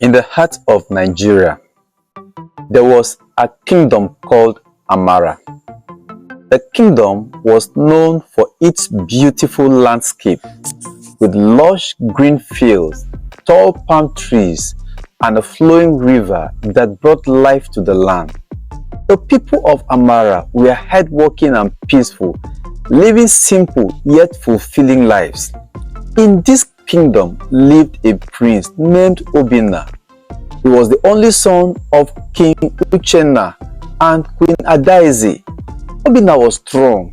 In the heart of Nigeria, there was a kingdom called Amara. The kingdom was known for its beautiful landscape with lush green fields, tall palm trees, and a flowing river that brought life to the land. The people of Amara were hardworking and peaceful, living simple yet fulfilling lives. In this kingdom lived a prince named Obinna. He was the only son of King Uchenna and Queen Adaeze. Obinna was strong,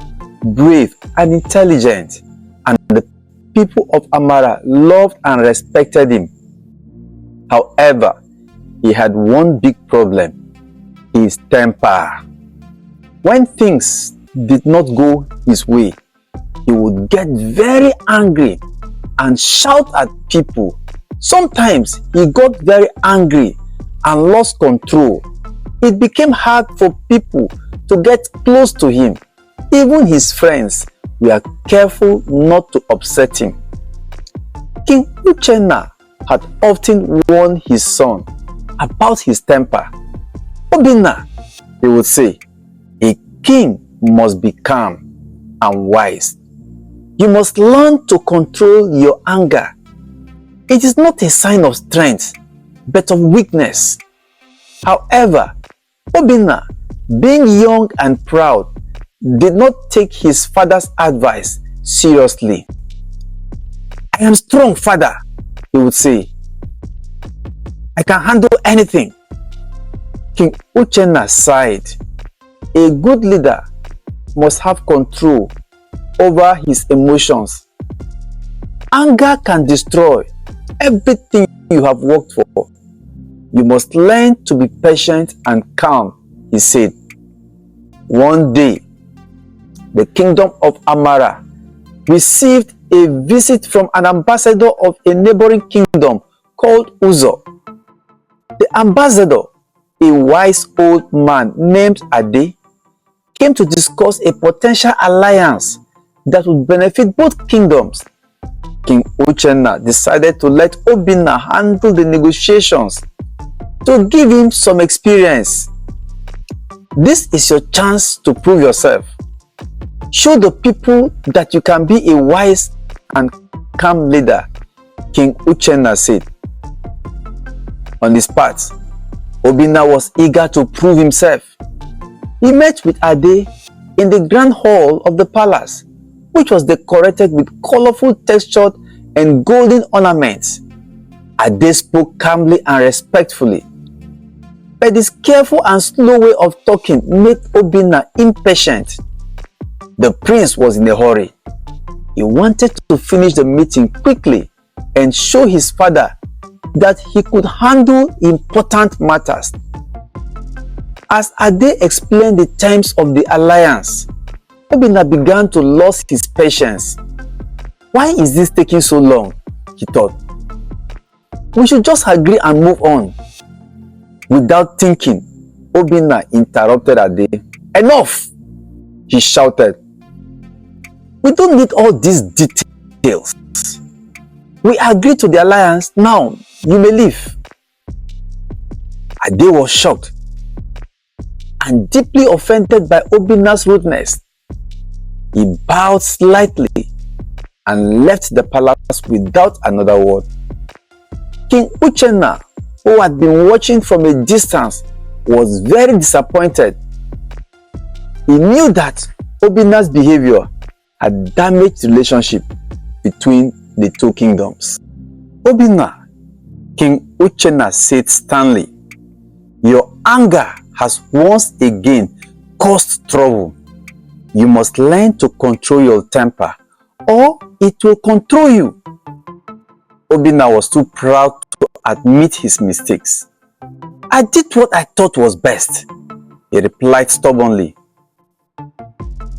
brave, and intelligent, and the people of Amara loved and respected him. However, he had one big problem: his temper. When things did not go his way, he would get very angry and shout at people. Sometimes he got very angry and lost control. It became hard for people to get close to him. Even his friends were careful not to upset him. King Uchenna had often warned his son about his temper. Obinna, he would say, a king must be calm and wise. You must learn to control your anger. It is not a sign of strength, but of weakness. However, Obinna, being young and proud, did not take his father's advice seriously. I am strong, father, he would say. I can handle anything. King Uchenna sighed. A good leader must have control over his emotions. Anger can destroy everything you have worked for. You must learn to be patient and calm, he said. One day, the kingdom of Amara received a visit from an ambassador of a neighboring kingdom called Uzo. The ambassador, a wise old man named Ade, came to discuss a potential alliance that would benefit both kingdoms. King Uchenna decided to let Obinna handle the negotiations to give him some experience. This is your chance to prove yourself. Show the people that you can be a wise and calm leader, King Uchenna said. On his part, Obinna was eager to prove himself. He met with Ade in the grand hall of the palace, which was decorated with colorful textured and golden ornaments. Ade spoke calmly and respectfully, but his careful and slow way of talking made Obinna impatient. The prince was in a hurry. He wanted to finish the meeting quickly and show his father that he could handle important matters. As Ade explained the terms of the alliance, Obinna began to lose his patience. Why is this taking so long? He thought. We should just agree and move on. Without thinking, Obinna interrupted Ade. Enough! He shouted. We don't need all these details. We agreed to the alliance. Now, you may leave. Ade was shocked and deeply offended by Obinna's rudeness. He bowed slightly and left the palace without another word. King Uchenna, who had been watching from a distance, was very disappointed. He knew that Obinna's behavior had damaged the relationship between the two kingdoms. Obinna, King Uchenna said sternly, your anger has once again caused trouble. You must learn to control your temper, or it will control you. Obinna was too proud to admit his mistakes. I did what I thought was best, he replied stubbornly.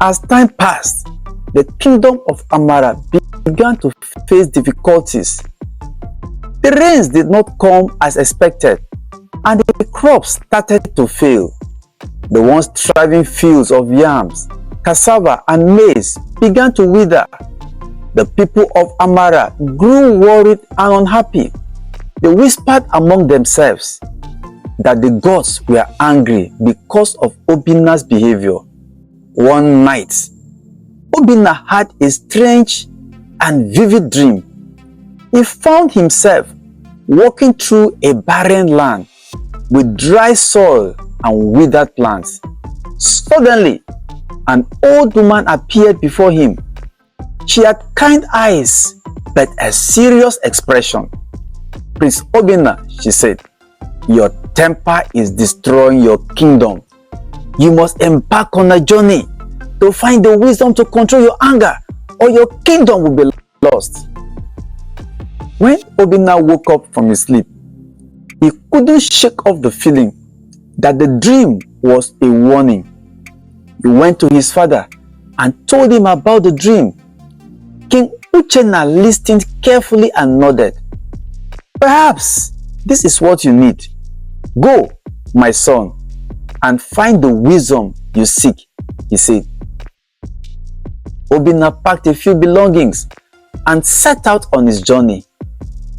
As time passed, the kingdom of Amara began to face difficulties. The rains did not come as expected, and the crops started to fail. The once thriving fields of yams, cassava, and maize began to wither. The people of Amara grew worried and unhappy. They whispered among themselves that the gods were angry because of Obinna's behavior. One night, Obinna had a strange and vivid dream. He found himself walking through a barren land with dry soil and withered plants. Suddenly, an old woman appeared before him. She had kind eyes but a serious expression. "Prince Obinna," she said, "your temper is destroying your kingdom. You must embark on a journey to find the wisdom to control your anger, or your kingdom will be lost." When Obinna woke up from his sleep, he couldn't shake off the feeling that the dream was a warning. He went to his father and told him about the dream. King Uchenna listened carefully and nodded. "Perhaps this is what you need. Go, my son, and find the wisdom you seek," he said. Obinna packed a few belongings and set out on his journey.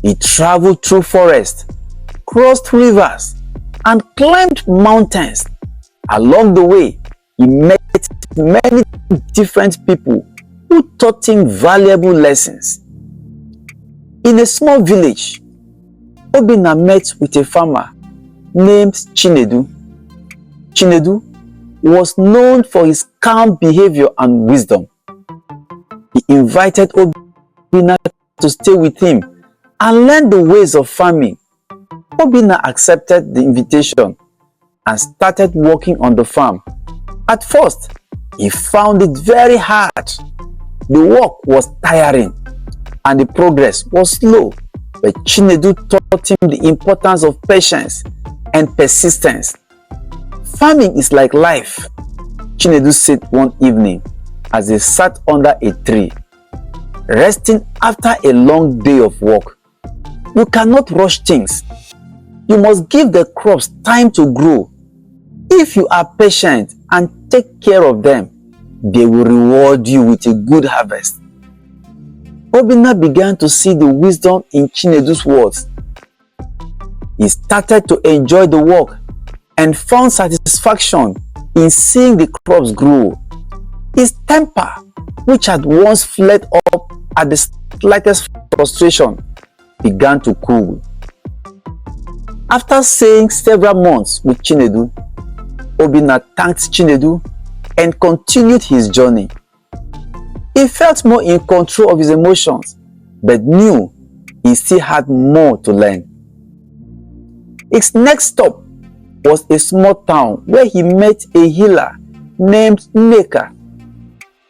He traveled through forests, crossed rivers, and climbed mountains. Along the way, he met many different people who taught him valuable lessons. In a small village, Obinna met with a farmer named Chinedu. Chinedu was known for his calm behavior and wisdom. He invited Obinna to stay with him and learn the ways of farming. Obinna accepted the invitation and started working on the farm. At first, he found it very hard. The work was tiring and the progress was slow, but Chinedu taught him the importance of patience and persistence. "Farming is like life," Chinedu said one evening as they sat under a tree, resting after a long day of work. "You cannot rush things. You must give the crops time to grow. If you are patient and take care of them, they will reward you with a good harvest." Obinna began to see the wisdom in Chinedu's words. He started to enjoy the work and found satisfaction in seeing the crops grow. His temper, which had once flared up at the slightest frustration, began to cool. After staying several months with Chinedu, Obinna thanked Chinedu and continued his journey. He felt more in control of his emotions, but knew he still had more to learn. His next stop was a small town where he met a healer named Nneka.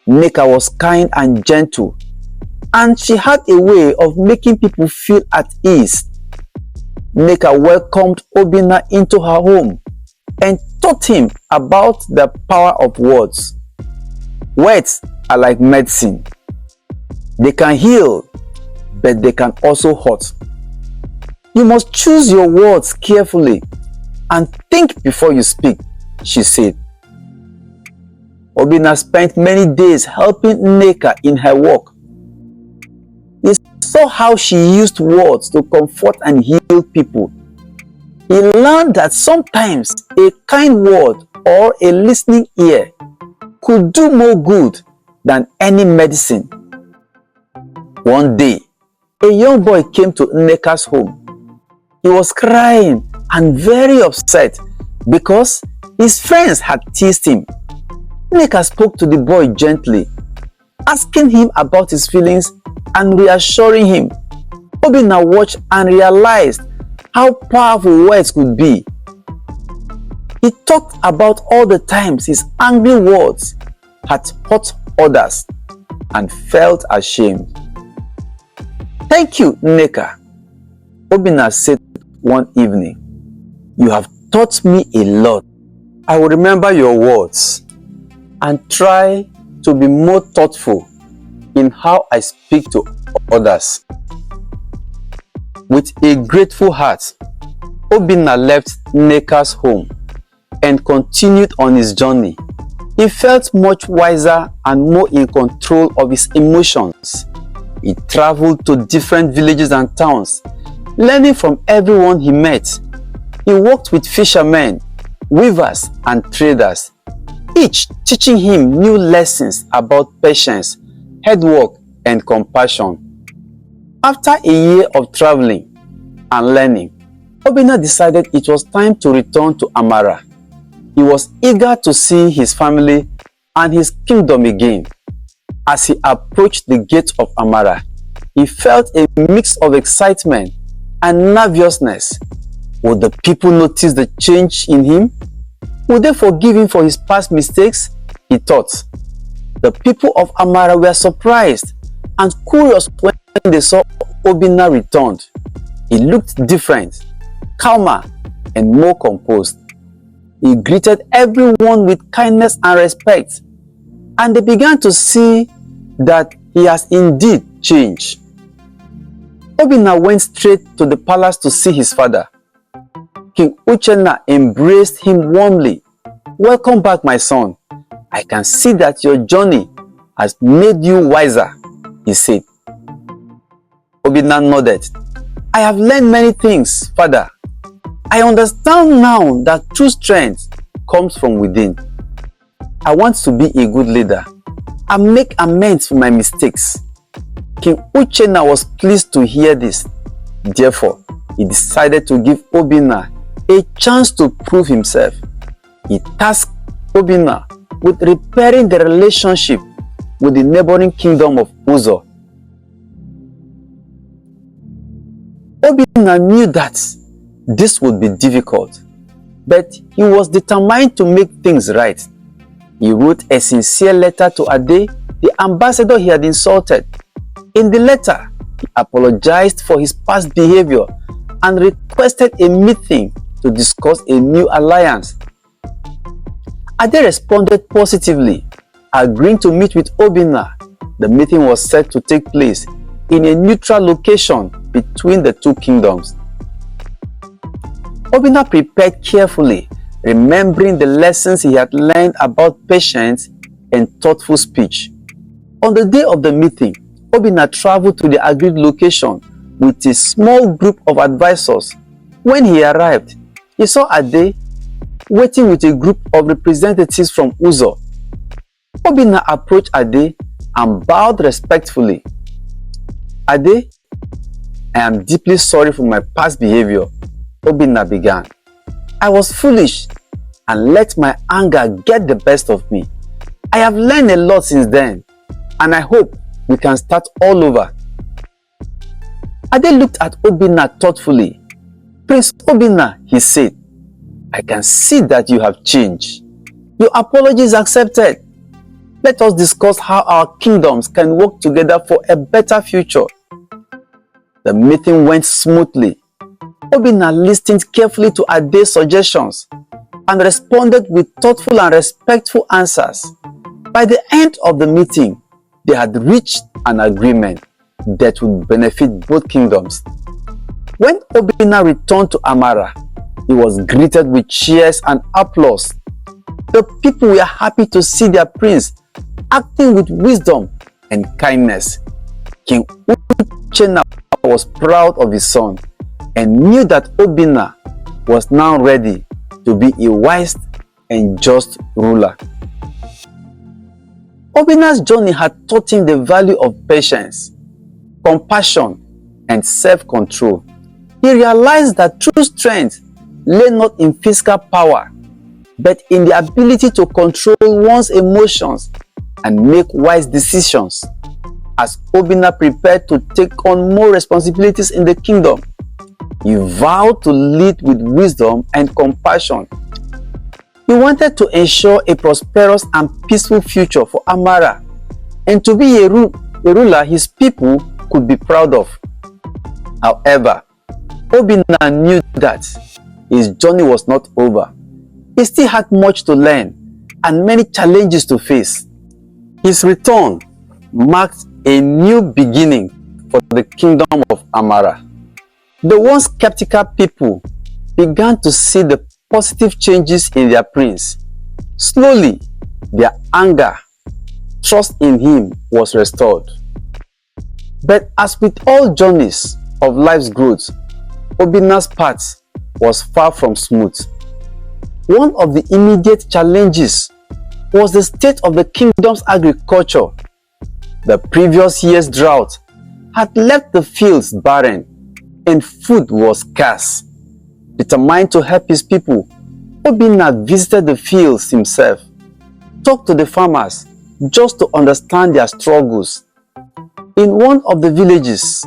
Nneka was kind and gentle, and she had a way of making people feel at ease. Nneka welcomed Obinna into her home and taught him about the power of words. Words are like medicine. They can heal, but they can also hurt. You must choose your words carefully and think before you speak, she said. Obinna spent many days helping Nneka in her work. He saw how she used words to comfort and heal people. He learned that sometimes a kind word or a listening ear could do more good than any medicine. One day, a young boy came to Nneka's home. He was crying and very upset because his friends had teased him. Nneka spoke to the boy gently, asking him about his feelings and reassuring him. Obinna watched and realized how powerful words could be. He talked about all the times his angry words had hurt others and felt ashamed. "Thank you, Nneka," Obinna said one evening. "You have taught me a lot. I will remember your words and try to be more thoughtful in how I speak to others." With a grateful heart, Obinna left Nneka's home and continued on his journey. He felt much wiser and more in control of his emotions. He traveled to different villages and towns, learning from everyone he met. He worked with fishermen, weavers, and traders, each teaching him new lessons about patience, hard work, and compassion. After a year of traveling and learning, Obinna decided it was time to return to Amara. He was eager to see his family and his kingdom again. As he approached the gate of Amara, he felt a mix of excitement and nervousness. Would the people notice the change in him? Would they forgive him for his past mistakes? He thought. The people of Amara were surprised and curious when they saw Obinna returned. He looked different, calmer, and more composed. He greeted everyone with kindness and respect, and they began to see that he has indeed changed. Obinna went straight to the palace to see his father. King Uchenna embraced him warmly. "Welcome back, my son. I can see that your journey has made you wiser," he said. Obinna nodded. "I have learned many things, father. I understand now that true strength comes from within. I want to be a good leader and make amends for my mistakes." King Uchenna was pleased to hear this. Therefore, he decided to give Obinna a chance to prove himself. He tasked Obinna with repairing the relationship with the neighboring kingdom of Uzo. Obinna knew that this would be difficult, but he was determined to make things right. He wrote a sincere letter to Ade, the ambassador he had insulted. In the letter, he apologized for his past behavior and requested a meeting to discuss a new alliance. Ade responded positively, agreeing to meet with Obinna. The meeting was set to take place in a neutral location between the two kingdoms. Obinna prepared carefully, remembering the lessons he had learned about patience and thoughtful speech. On the day of the meeting, Obinna traveled to the agreed location with a small group of advisors. When he arrived, he saw Ade waiting with a group of representatives from Uzo. Obinna approached Ade and bowed respectfully. "Ade, I am deeply sorry for my past behavior," Obinna began. "I was foolish and let my anger get the best of me. I have learned a lot since then, and I hope we can start all over." Ade looked at Obinna thoughtfully. "Prince Obinna," he said, "I can see that you have changed. Your apology is accepted. Let us discuss how our kingdoms can work together for a better future." The meeting went smoothly. Obinna listened carefully to Ade's suggestions and responded with thoughtful and respectful answers. By the end of the meeting, they had reached an agreement that would benefit both kingdoms. When Obinna returned to Amara, he was greeted with cheers and applause. The people were happy to see their prince acting with wisdom and kindness. King Uchenna was proud of his son and knew that Obinna was now ready to be a wise and just ruler. Obinna's journey had taught him the value of patience, compassion, and self-control. He realized that true strength lay not in physical power, but in the ability to control one's emotions and make wise decisions. As Obinna prepared to take on more responsibilities in the kingdom, he vowed to lead with wisdom and compassion. He wanted to ensure a prosperous and peaceful future for Amara and to be a ruler his people could be proud of. However, Obinna knew that his journey was not over. He still had much to learn and many challenges to face. His return marked a new beginning for the kingdom of Amara. The once skeptical people began to see the positive changes in their prince. Slowly, their anger, trust in him was restored. But as with all journeys of life's growth, Obinna's path was far from smooth. One of the immediate challenges was the state of the kingdom's agriculture. The previous year's drought had left the fields barren and food was scarce. Determined to help his people, Obinna visited the fields himself, talked to the farmers just to understand their struggles. In one of the villages,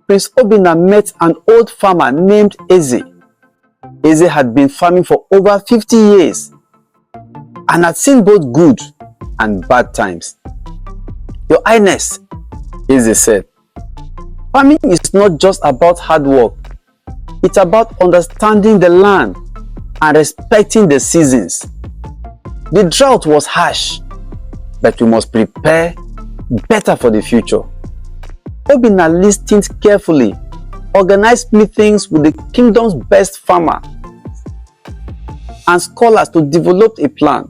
Prince Obinna met an old farmer named Eze. Eze had been farming for over 50 years and had seen both good and bad times. "Your Highness," Eze said, "farming is not just about hard work. It's about understanding the land and respecting the seasons. The drought was harsh, but we must prepare better for the future." Obinna listened carefully, organized meetings with the kingdom's best farmer and scholars to develop a plan.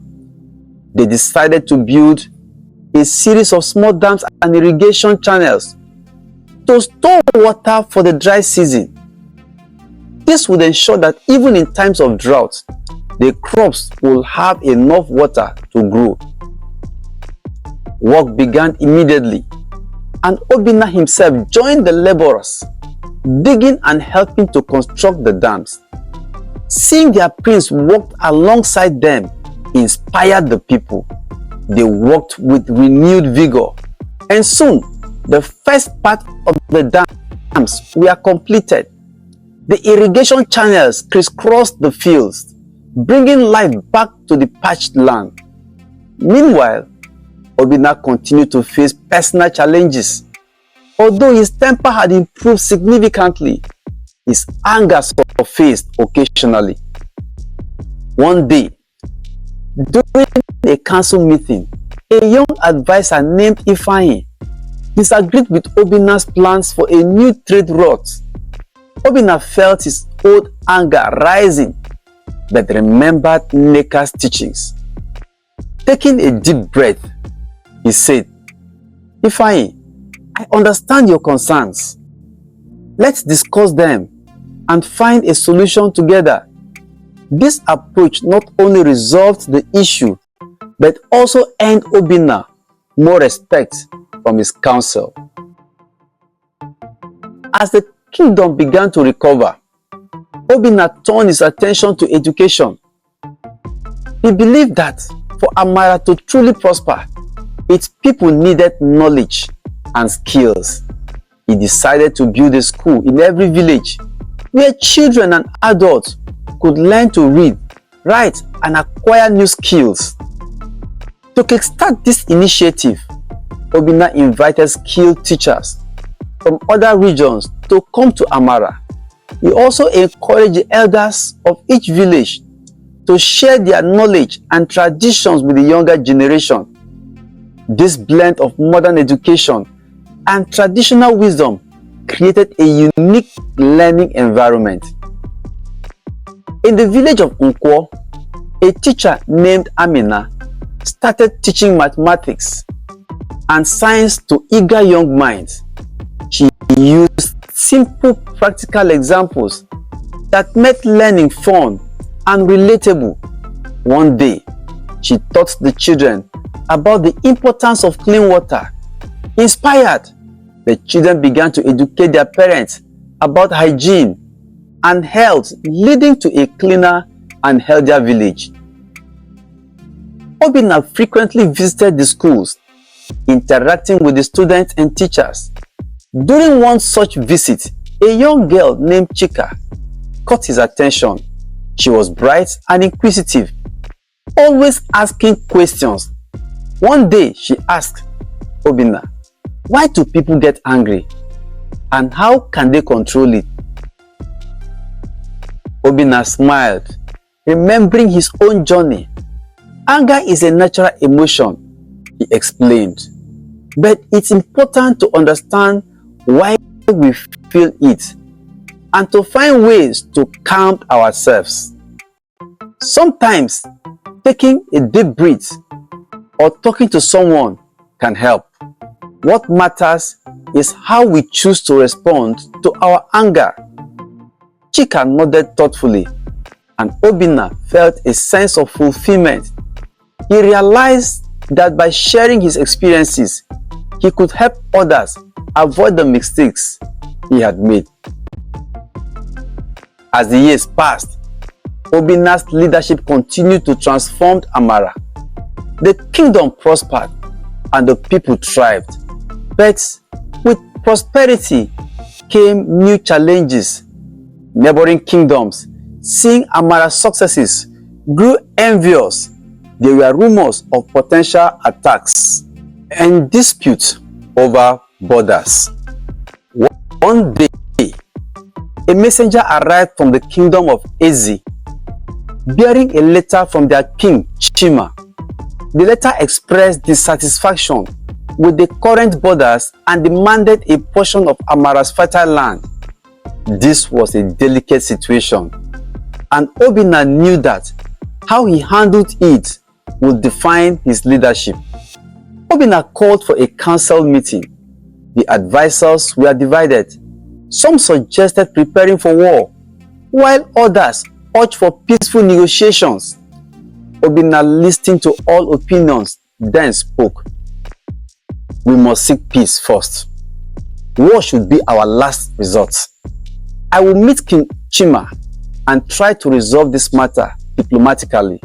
They decided to build a series of small dams and irrigation channels to store water for the dry season. This would ensure that even in times of drought, the crops will have enough water to grow. Work began immediately, and Obinna himself joined the laborers, digging and helping to construct the dams. Seeing their prince work alongside them inspired the people. They worked with renewed vigor, and soon the first part of the dams were completed. The irrigation channels crisscrossed the fields, bringing life back to the parched land. Meanwhile, Obinna continued to face personal challenges. Although his temper had improved significantly, his anger surfaced occasionally. One day, during a council meeting, a young advisor named Ifeanyi disagreed with Obinna's plans for a new trade route. Obinna felt his old anger rising, but remembered Nneka's teachings. Taking a deep breath, he said, "Ifeanyi, I understand your concerns. Let's discuss them and find a solution together." This approach not only resolved the issue, but also earned Obinna more respect from his council. As the kingdom began to recover, Obinna turned his attention to education. He believed that for Amara to truly prosper, its people needed knowledge and skills. He decided to build a school in every village where children and adults could learn to read, write, and acquire new skills. To kickstart this initiative, Obinna invited skilled teachers from other regions to come to Amara. He also encouraged the elders of each village to share their knowledge and traditions with the younger generation. This blend of modern education and traditional wisdom created a unique learning environment. In the village of Nkwo, a teacher named Amina started teaching mathematics and science to eager young minds. She used simple practical examples that made learning fun and relatable. One day, she taught the children about the importance of clean water. Inspired, the children began to educate their parents about hygiene and health, leading to a cleaner and healthier village. Obinna frequently visited the schools, interacting with the students and teachers. During one such visit, a young girl named Chika caught his attention. She was bright and inquisitive, always asking questions. One day, she asked Obinna, "Why do people get angry? And how can they control it?" Obinna smiled, remembering his own journey. "Anger is a natural emotion," he explained, "but it's important to understand why we feel it and to find ways to calm ourselves. Sometimes taking a deep breath or talking to someone can help. What matters is how we choose to respond to our anger." Chika nodded thoughtfully, and Obinna felt a sense of fulfillment. He realized that by sharing his experiences, he could help others avoid the mistakes he had made. As the years passed, Obinna's leadership continued to transform Amara. The kingdom prospered and the people thrived. But with prosperity came new challenges. Neighboring kingdoms, seeing Amara's successes, grew envious. There were rumors of potential attacks and disputes over borders. One day, a messenger arrived from the kingdom of Ezi, bearing a letter from their king, Chima. The letter expressed dissatisfaction with the current borders and demanded a portion of Amara's fertile land. This was a delicate situation, and Obinna knew that how he handled it would define his leadership. Obinna called for a council meeting. The advisors were divided. Some suggested preparing for war, while others urged for peaceful negotiations. Obinna listened to all opinions, then spoke. We must seek peace first. War should be our last resort. I will meet King Chima and try to resolve this matter diplomatically.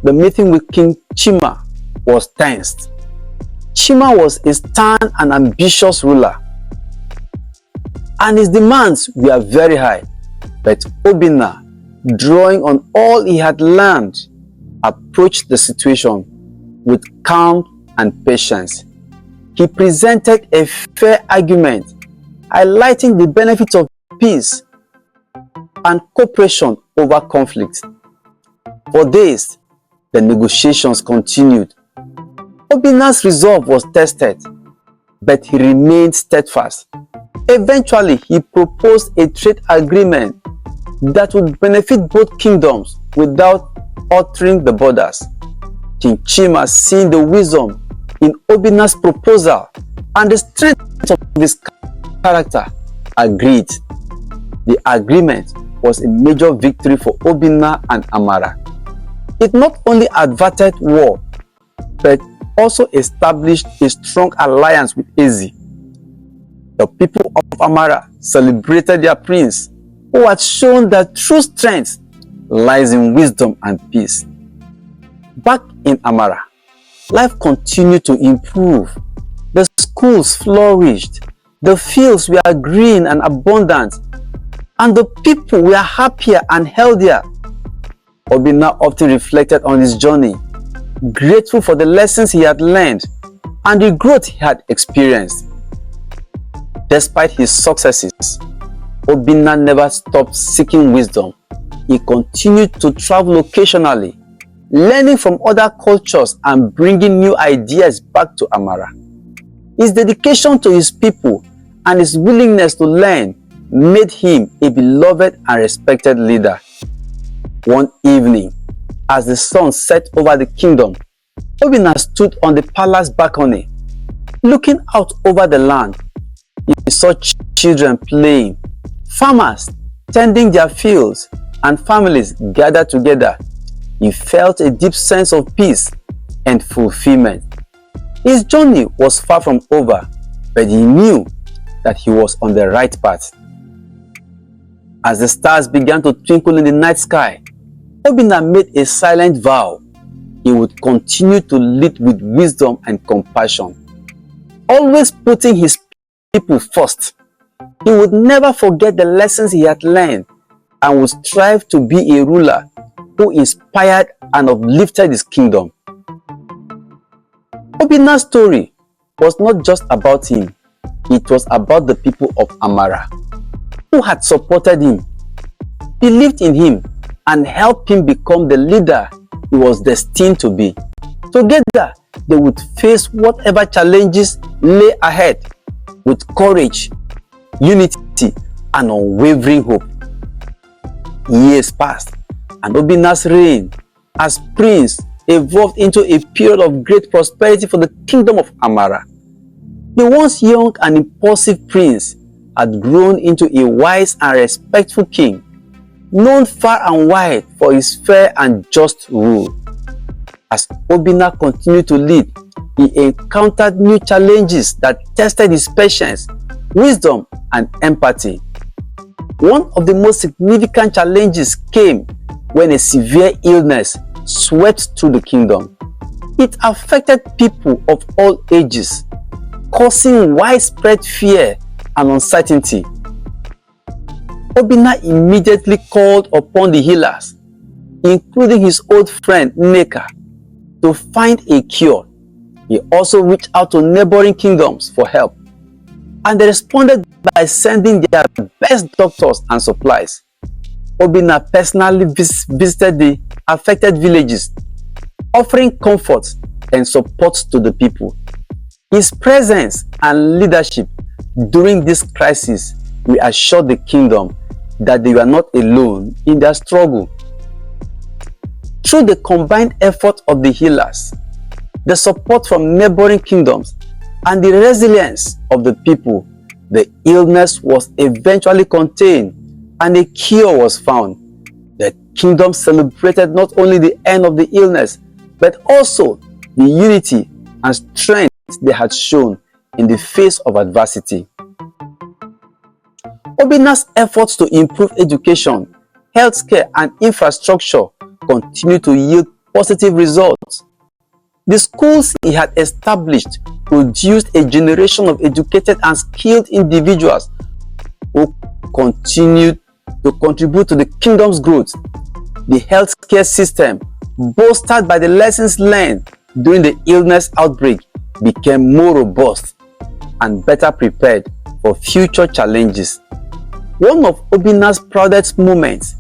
The meeting with King Chima was tense. Chima was a stern and ambitious ruler, and his demands were very high. But Obinna, drawing on all he had learned, approached the situation with calm and patience. He presented a fair argument, highlighting the benefits of peace and cooperation over conflict. For days, the negotiations continued. Obinna's resolve was tested, but he remained steadfast. Eventually, he proposed a trade agreement that would benefit both kingdoms without altering the borders. King Chima, seeing the wisdom in Obinna's proposal and the strength of his character, agreed. The agreement was a major victory for Obinna and Amara. It not only averted war, but also established a strong alliance with Ezi. The people of Amara celebrated their prince, who had shown that true strength lies in wisdom and peace. Back in Amara, life continued to improve. The schools flourished, the fields were green and abundant, and the people were happier and healthier. Obinna often reflected on his journey, grateful for the lessons he had learned and the growth he had experienced. Despite his successes, Obinna never stopped seeking wisdom. He continued to travel occasionally, learning from other cultures and bringing new ideas back to Amara. His dedication to his people and his willingness to learn made him a beloved and respected leader. One evening, as the sun set over the kingdom, Obinna stood on the palace balcony. Looking out over the land, he saw children playing, farmers tending their fields, and families gathered together. He felt a deep sense of peace and fulfillment. His journey was far from over, but he knew that he was on the right path. As the stars began to twinkle in the night sky, Obinna made a silent vow. He would continue to lead with wisdom and compassion, always putting his people first. He would never forget the lessons he had learned and would strive to be a ruler who inspired and uplifted his kingdom. Obinna's story was not just about him, it was about the people of Amara, who had supported him, believed in him, and helped him become the leader he was destined to be. Together, they would face whatever challenges lay ahead with courage, unity, and unwavering hope. Years passed, and Obinna's reign as prince evolved into a period of great prosperity for the kingdom of Amara. The once young and impulsive prince had grown into a wise and respectful king, known far and wide for his fair and just rule. As Obinna continued to lead, he encountered new challenges that tested his patience, wisdom, and empathy. One of the most significant challenges came when a severe illness swept through the kingdom. It affected people of all ages, causing widespread fear and uncertainty. Obinna immediately called upon the healers, including his old friend Nneka, to find a cure. He also reached out to neighboring kingdoms for help, and they responded by sending their best doctors and supplies. Obinna personally visited the affected villages, offering comfort and support to the people. His presence and leadership during this crisis reassured the kingdom that they were not alone in their struggle. Through the combined effort of the healers, the support from neighboring kingdoms, and the resilience of the people, the illness was eventually contained and a cure was found. The kingdom celebrated not only the end of the illness, but also the unity and strength they had shown in the face of adversity. Obinna's efforts to improve education, healthcare, and infrastructure continued to yield positive results. The schools he had established produced a generation of educated and skilled individuals who continued to contribute to the kingdom's growth. The healthcare system, bolstered by the lessons learned during the illness outbreak, became more robust and better prepared for future challenges. One of Obinna's proudest moments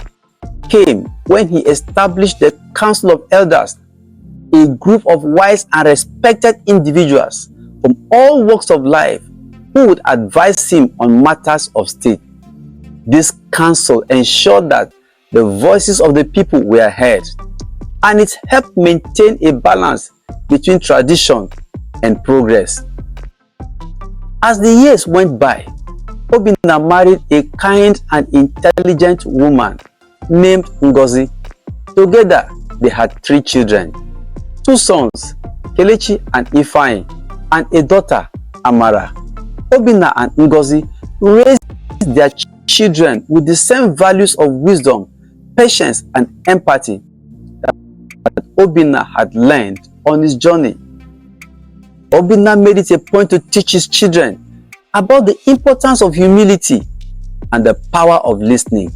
came when he established the Council of Elders, a group of wise and respected individuals from all walks of life who would advise him on matters of state. This council ensured that the voices of the people were heard, and it helped maintain a balance between tradition and progress. As the years went by, Obinna married a kind and intelligent woman named Ngozi. Together, they had 3 children, 2 sons, Kelechi and Ifeanyi, and a daughter, Amara. Obinna and Ngozi raised their children with the same values of wisdom, patience, and empathy that Obinna had learned on his journey. Obinna made it a point to teach his children about the importance of humility and the power of listening.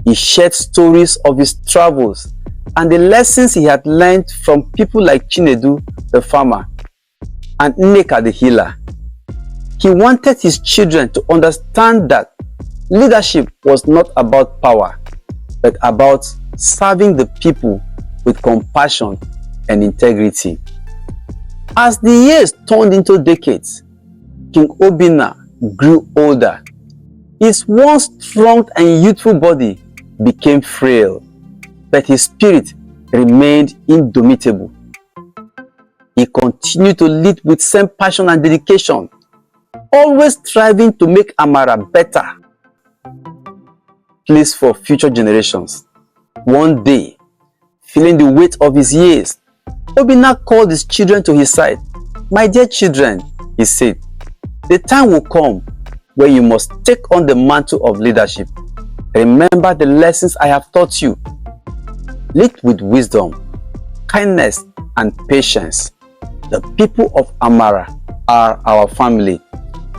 He shared stories of his travels and the lessons he had learned from people like Chinedu, the farmer, and Nneka, the healer. He wanted his children to understand that leadership was not about power, but about serving the people with compassion and integrity. As the years turned into decades, King Obinna grew older. His once strong and youthful body became frail, but his spirit remained indomitable. He continued to lead with same passion and dedication, always striving to make Amara better place for future generations. One day, feeling the weight of his years, Obinna called his children to his side. "My dear children," he said, "the time will come where you must take on the mantle of leadership. Remember the lessons I have taught you. Lead with wisdom, kindness, and patience. The people of Amara are our family,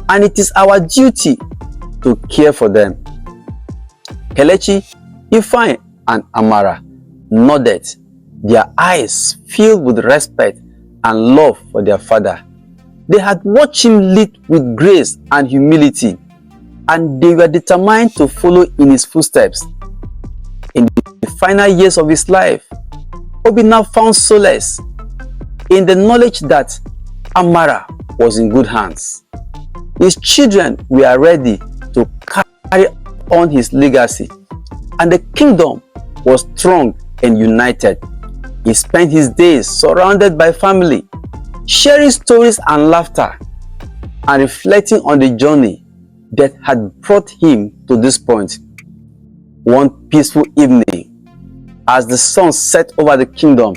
and it is our duty to care for them." Kelechi, Ifeanyi, and Amara nodded, their eyes filled with respect and love for their father. They had watched him lead with grace and humility, and they were determined to follow in his footsteps. In the final years of his life, Obinna found solace in the knowledge that Amara was in good hands. His children were ready to carry on his legacy, and the kingdom was strong and united. He spent his days surrounded by family, sharing stories and laughter, and reflecting on the journey that had brought him to this point. One peaceful evening, as the sun set over the kingdom,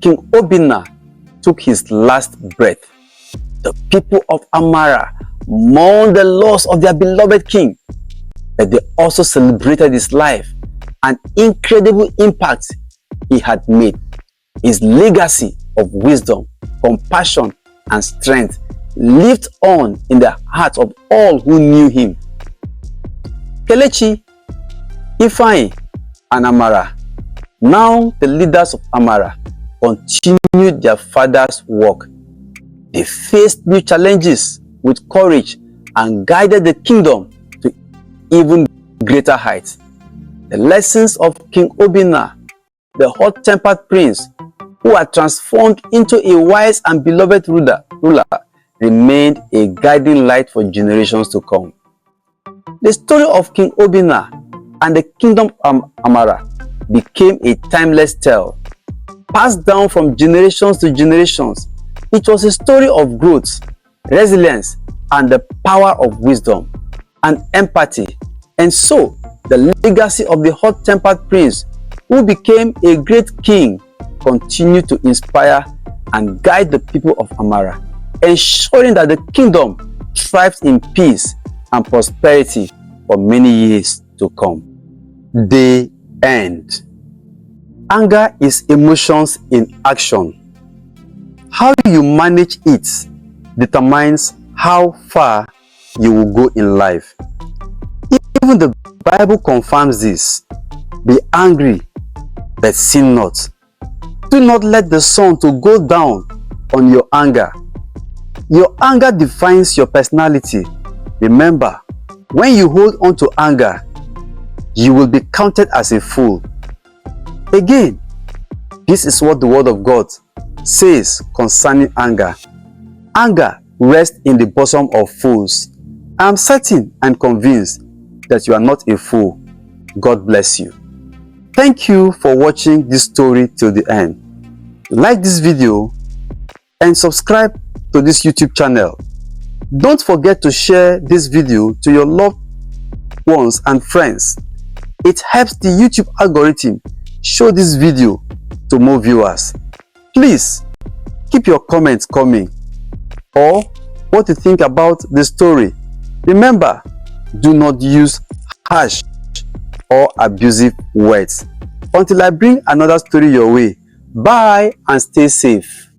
King Obinna took his last breath. The people of Amara mourned the loss of their beloved king, but they also celebrated his life and incredible impact he had made. His legacy of wisdom, compassion, and strength lived on in the hearts of all who knew him. Kelechi, Ifeanyi, and Amara, now the leaders of Amara, continued their father's work. They faced new challenges with courage and guided the kingdom to even greater heights. The lessons of King Obinna, the hot-tempered prince who had transformed into a wise and beloved ruler, remained a guiding light for generations to come. The story of King Obinna and the kingdom of Amara became a timeless tale, passed down from generations to generations. It was a story of growth, resilience, and the power of wisdom and empathy. And so, the legacy of the hot-tempered prince who became a great king continued to inspire and guide the people of Amara, ensuring that the kingdom thrived in peace and prosperity for many years to come. The end. Anger is emotions in action. How you manage it determines how far you will go in life. Even the Bible confirms this. Be angry, but sin not. Do not let the sun to go down on your anger. Your anger defines your personality. Remember, when you hold on to anger, you will be counted as a fool. Again, this is what the word of God says concerning anger. Anger rests in the bosom of fools. I am certain and convinced that you are not a fool. God bless you. Thank you for watching this story till the end. Like this video and subscribe to this YouTube channel. Don't forget to share this video to your loved ones and friends. It helps the YouTube algorithm show this video to more viewers. Please keep your comments coming, or what you think about the story. Remember, do not use harsh or abusive words. Until I bring another story your way, bye and stay safe.